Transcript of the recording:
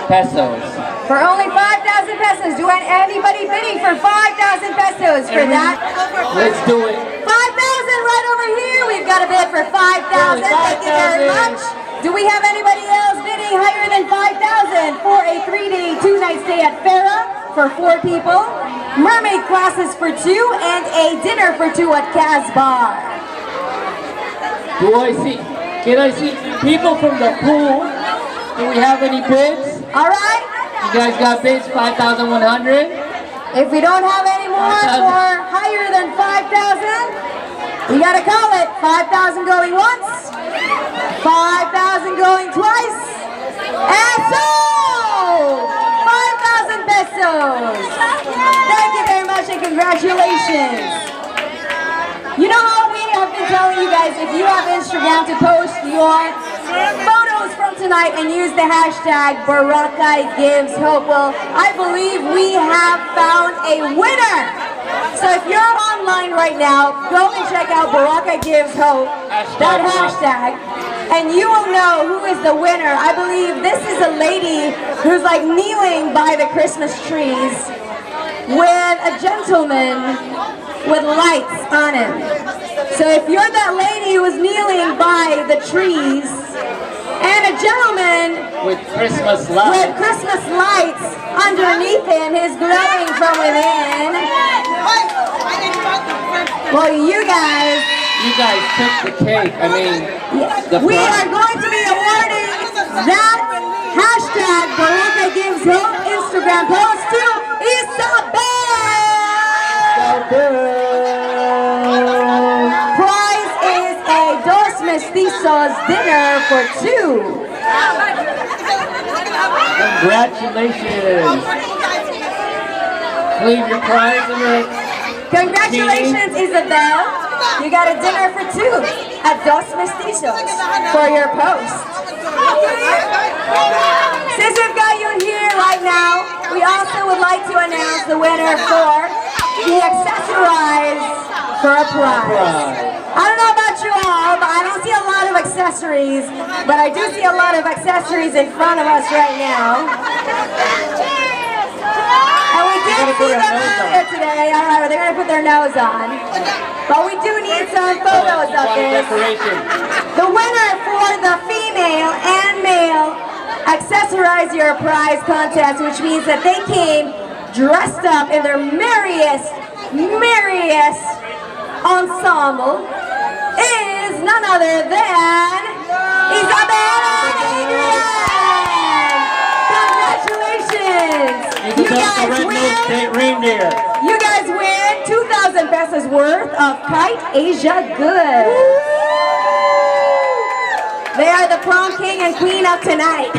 pesos. For only 5,000 pesos. Do anybody bidding for 5,000 pesos for that? Let's do it. 5,000 right over here. We've got a bid for 5,000. Thank you very much. Do we have anybody else bidding higher than 5,000 for a 3-day, 2-night stay at Farah for 4 people? Mermaid classes for 2 and a dinner for 2 at Casbar. Can I see people from the pool? Do we have any bids? All right. You guys got bids, 5,100? If we don't have any more for higher than 5,000, we gotta call it 5,000 going once, 5,000 going twice, and so 5,000 pesos. Thank you very much and congratulations. You know how we have been telling you guys, if you have Instagram, to post your photos from tonight and use the hashtag Boracay Gives Hope. Well, I believe we have found a winner. So if you're online right now, go and check out Boracay Gives Hope, that hashtag, and you will know who is the winner. I believe this is a lady who's like kneeling by the Christmas trees with a gentleman with lights on him. So if you're that lady who was kneeling by the trees and a gentleman with Christmas lights underneath him, is glowing from within, well, you guys took the cake. I mean, we are going to be awarding that hashtag Boracay Gives Hope Instagram post to Isabel. Prize is a Dos Mestizos dinner for 2. Congratulations. Leave your prize in the Congratulations, Isabel. You got a dinner for 2 at Dos Mestizos for your post. Since we've got you here right now, we also would like to announce the winner for the ACCESSORIZE for a prize. I don't know about you all, but I don't see a lot of accessories, but I do see a lot of accessories in front of us right now. And we did see them earlier today. All right, they're going to put their nose on. But we do need some photos of this. The winner for the female and male Accessorize Your Prize contest, which means that they came dressed up in their merriest ensemble, is none other than Isabel and Adrian! Congratulations! You guys win 2,000 pesos worth of Kite Asia goods. They are the prom king and queen of tonight.